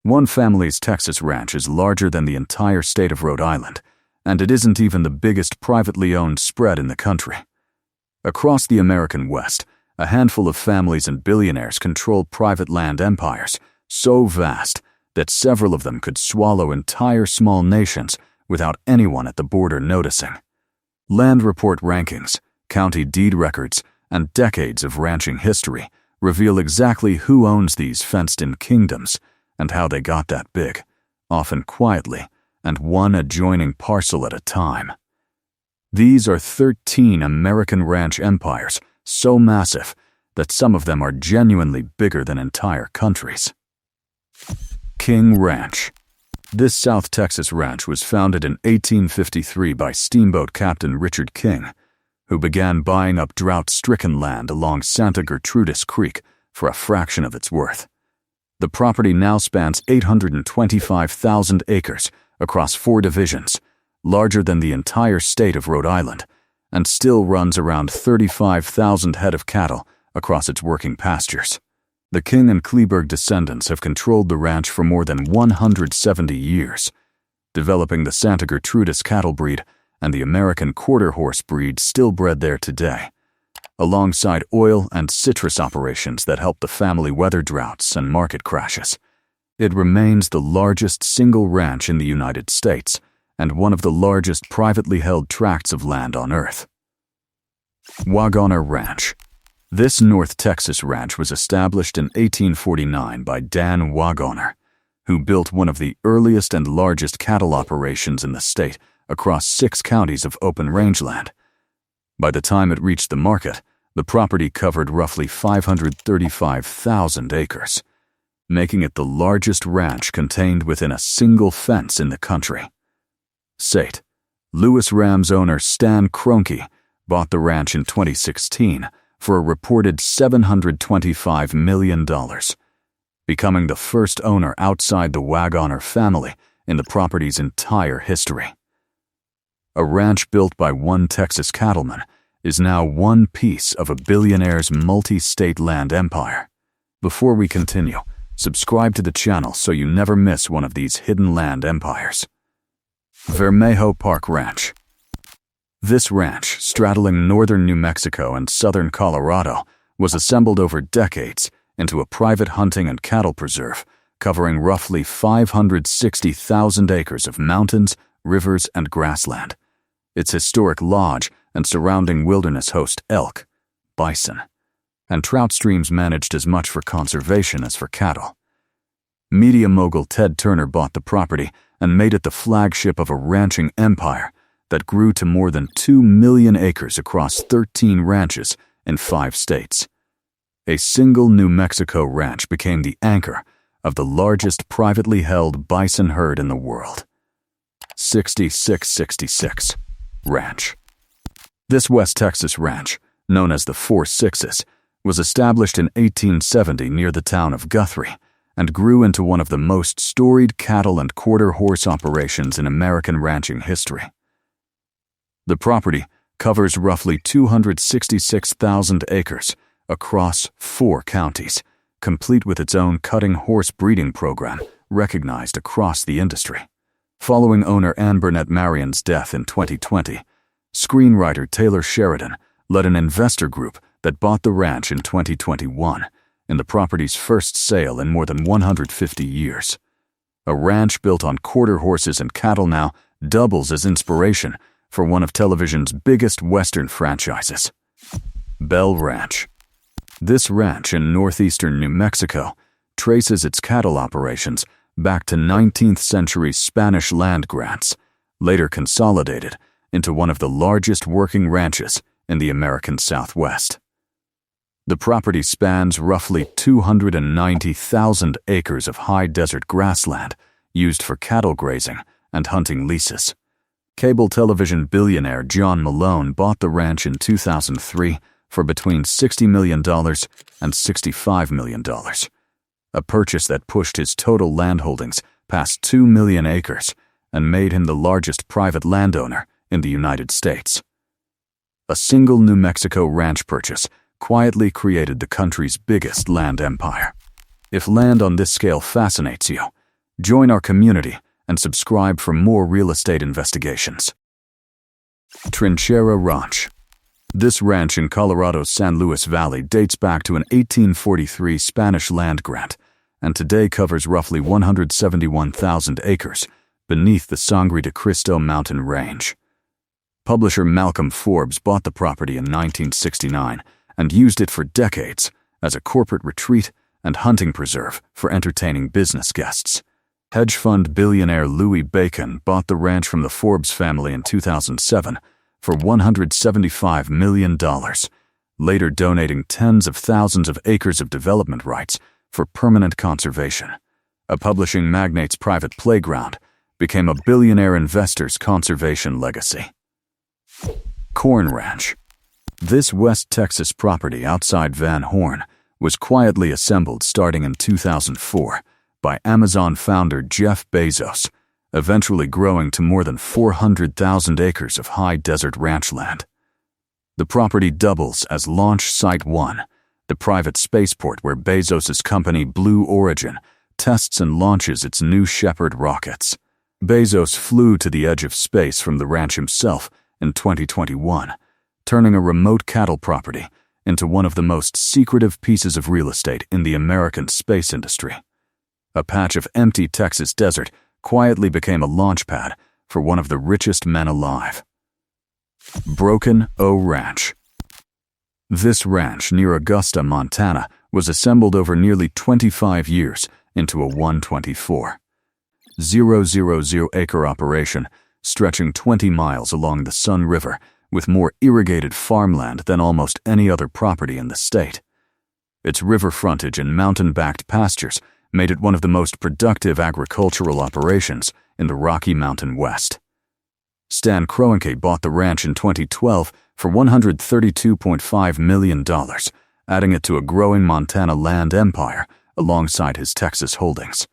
One family's Texas ranch is larger than the entire state of Rhode Island, and it isn't even the biggest privately owned spread in the country. Across the American West, a handful of families and billionaires control private land empires so vast that several of them could swallow entire small nations without anyone at the border noticing. Land report rankings, county deed records, and decades of ranching history reveal exactly who owns these fenced-in kingdoms and how they got that big, often quietly, and one adjoining parcel at a time. These are 13 American ranch empires, so massive that some of them are genuinely bigger than entire countries. King Ranch. This South Texas ranch was founded in 1853 by steamboat captain Richard King, who began buying up drought-stricken land along Santa Gertrudis Creek for a fraction of its worth. The property now spans 825,000 acres across 4 divisions, larger than the entire state of Rhode Island, and still runs around 35,000 head of cattle across its working pastures. The King and Kleberg descendants have controlled the ranch for more than 170 years, developing the Santa Gertrudis cattle breed and the American quarter horse breed still bred there today, alongside oil and citrus operations that help the family weather droughts and market crashes. It remains the largest single ranch in the United States and one of the largest privately held tracts of land on Earth. Waggoner Ranch. This North Texas ranch was established in 1849 by Dan Waggoner, who built one of the earliest and largest cattle operations in the state across 6 counties of open rangeland. By the time it reached the market, the property covered roughly 535,000 acres, making it the largest ranch contained within a single fence in the country. Sate. Lewis Rams owner Stan Kroenke bought the ranch in 2016 for a reported $725 million, becoming the first owner outside the Waggoner family in the property's entire history. A ranch built by one Texas cattleman is now one piece of a billionaire's multi-state land empire. Before we continue, subscribe to the channel so you never miss one of these hidden land empires. Vermejo Park Ranch. This ranch, straddling northern New Mexico and southern Colorado, was assembled over decades into a private hunting and cattle preserve covering roughly 560,000 acres of mountains, rivers, and grassland. Its historic lodge and surrounding wilderness host elk, bison, and trout streams managed as much for conservation as for cattle. Media mogul Ted Turner bought the property and made it the flagship of a ranching empire that grew to more than 2 million acres across 13 ranches in 5 states. A single New Mexico ranch became the anchor of the largest privately held bison herd in the world. 6666 Ranch. This West Texas ranch, known as the 4 Sixes, was established in 1870 near the town of Guthrie and grew into one of the most storied cattle and quarter horse operations in American ranching history. The property covers roughly 266,000 acres across 4 counties, complete with its own cutting horse breeding program recognized across the industry. Following owner Ann Burnett Marion's death in 2020, screenwriter Taylor Sheridan led an investor group that bought the ranch in 2021 in the property's first sale in more than 150 years. A ranch built on quarter horses and cattle now doubles as inspiration for one of television's biggest Western franchises. Bell Ranch. This ranch in northeastern New Mexico traces its cattle operations back to 19th century Spanish land grants, later consolidated into one of the largest working ranches in the American Southwest. The property spans roughly 290,000 acres of high desert grassland used for cattle grazing and hunting leases. Cable television billionaire John Malone bought the ranch in 2003 for between $60 million and $65 million, a purchase that pushed his total land holdings past 2 million acres and made him the largest private landowner in the United States. A single New Mexico ranch purchase quietly created the country's biggest land empire. If land on this scale fascinates you, Join our community and subscribe for more real estate investigations. Trinchera Ranch. This ranch in Colorado's San Luis Valley dates back to an 1843 Spanish land grant and today covers roughly 171,000 acres beneath the Sangre de Cristo mountain range. Publisher Malcolm Forbes bought the property in 1969 and used it for decades as a corporate retreat and hunting preserve for entertaining business guests. Hedge fund billionaire Louis Bacon bought the ranch from the Forbes family in 2007 for $175 million, later donating tens of thousands of acres of development rights for permanent conservation. A publishing magnate's private playground became a billionaire investor's conservation legacy. Corn Ranch. This West Texas property outside Van Horn was quietly assembled starting in 2004 by Amazon founder Jeff Bezos, eventually growing to more than 400,000 acres of high desert ranch land. The property doubles as Launch Site 1, the private spaceport where Bezos' company Blue Origin tests and launches its New Shepard rockets. Bezos flew to the edge of space from the ranch himself in 2021, turning a remote cattle property into one of the most secretive pieces of real estate in the American space industry. A patch of empty Texas desert quietly became a launch pad for one of the richest men alive. Broken O Ranch. This ranch near Augusta, Montana, was assembled over nearly 25 years into a 124,000-acre operation stretching 20 miles along the Sun River with more irrigated farmland than almost any other property in the state. Its river frontage and mountain-backed pastures made it one of the most productive agricultural operations in the Rocky Mountain West. Stan Kroenke bought the ranch in 2012 for $132.5 million, adding it to a growing Montana land empire alongside his Texas holdings.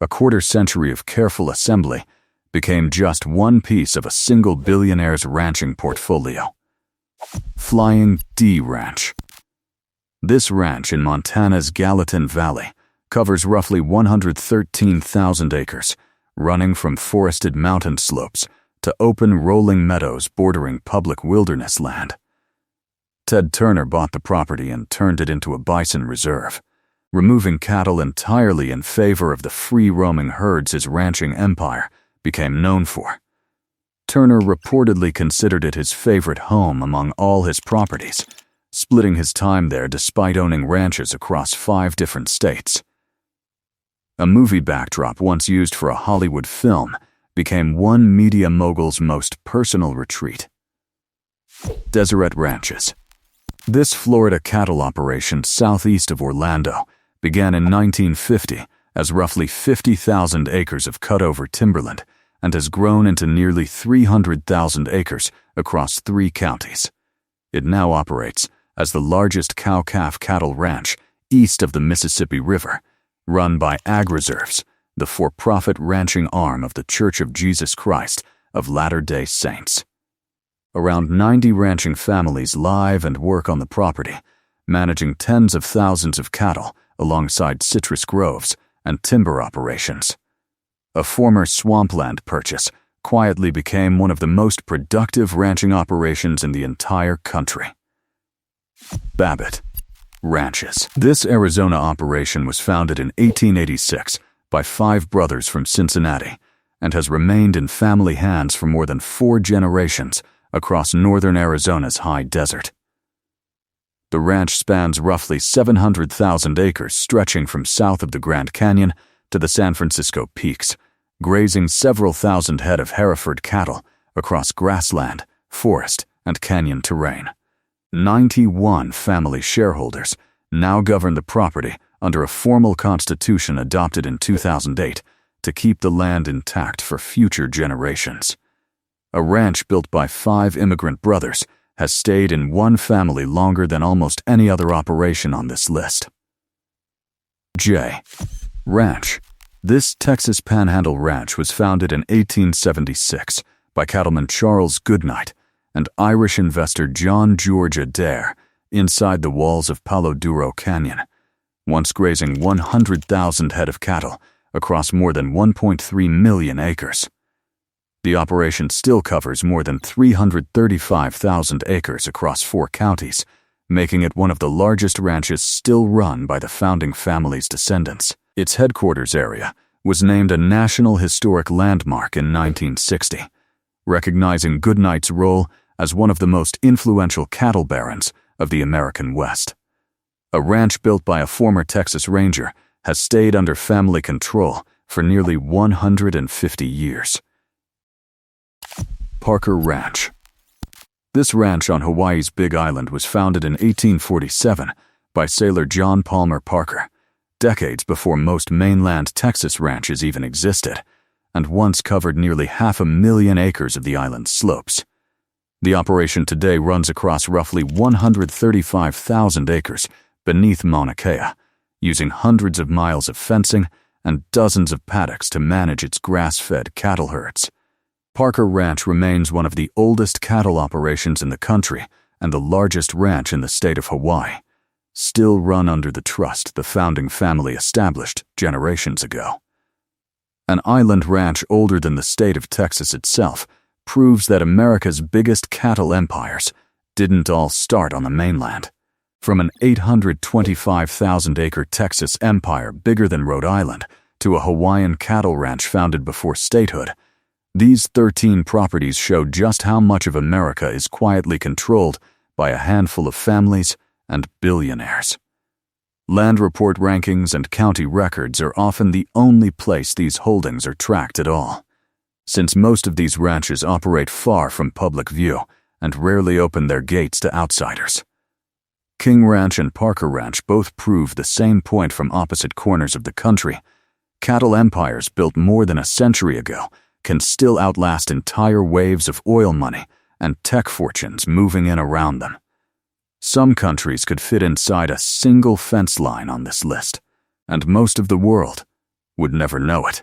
A quarter-century of careful assembly became just one piece of a single billionaire's ranching portfolio. Flying D Ranch. This ranch in Montana's Gallatin Valley covers roughly 113,000 acres, running from forested mountain slopes to open rolling meadows bordering public wilderness land. Ted Turner bought the property and turned it into a bison reserve, removing cattle entirely in favor of the free-roaming herds his ranching empire became known for. Turner reportedly considered it his favorite home among all his properties, splitting his time there despite owning ranches across 5 different states. A movie backdrop once used for a Hollywood film became one media mogul's most personal retreat. Deseret Ranches. This Florida cattle operation southeast of Orlando began in 1950 as roughly 50,000 acres of cut-over timberland and has grown into nearly 300,000 acres across 3 counties. It now operates as the largest cow-calf cattle ranch east of the Mississippi River, run by Ag Reserves, the for-profit ranching arm of the Church of Jesus Christ of Latter-day Saints. Around 90 ranching families live and work on the property, managing tens of thousands of cattle alongside citrus groves and timber operations. A former swampland purchase quietly became one of the most productive ranching operations in the entire country. Babbitt Ranches. This Arizona operation was founded in 1886 by 5 brothers from Cincinnati and has remained in family hands for more than 4 generations across northern Arizona's high desert. The ranch spans roughly 700,000 acres stretching from south of the Grand Canyon to the San Francisco Peaks, grazing several thousand head of Hereford cattle across grassland, forest, and canyon terrain. 91 family shareholders now govern the property under a formal constitution adopted in 2008 to keep the land intact for future generations. A ranch built by 5 immigrant brothers has stayed in one family longer than almost any other operation on this list. J. Ranch. This Texas Panhandle ranch was founded in 1876 by cattleman Charles Goodnight and Irish investor John George Adair inside the walls of Palo Duro Canyon, once grazing 100,000 head of cattle across more than 1.3 million acres. The operation still covers more than 335,000 acres across 4 counties, making it one of the largest ranches still run by the founding family's descendants. Its headquarters area was named a National Historic Landmark in 1960, recognizing Goodnight's role as one of the most influential cattle barons of the American West. A ranch built by a former Texas Ranger has stayed under family control for nearly 150 years. Parker Ranch. This ranch on Hawaii's Big Island was founded in 1847 by sailor John Palmer Parker, decades before most mainland Texas ranches even existed, and once covered nearly 500,000 acres of the island's slopes. The operation today runs across roughly 135,000 acres beneath Mauna Kea, using hundreds of miles of fencing and dozens of paddocks to manage its grass-fed cattle herds. Parker Ranch remains one of the oldest cattle operations in the country and the largest ranch in the state of Hawaii, still run under the trust the founding family established generations ago. An island ranch older than the state of Texas itself proves that America's biggest cattle empires didn't all start on the mainland. From an 825,000-acre Texas empire bigger than Rhode Island to a Hawaiian cattle ranch founded before statehood, these 13 properties show just how much of America is quietly controlled by a handful of families and billionaires. Land report rankings and county records are often the only place these holdings are tracked at all, since most of these ranches operate far from public view and rarely open their gates to outsiders. King Ranch and Parker Ranch both prove the same point from opposite corners of the country. Cattle empires built more than a century ago can still outlast entire waves of oil money and tech fortunes moving in around them. Some countries could fit inside a single fence line on this list, and most of the world would never know it.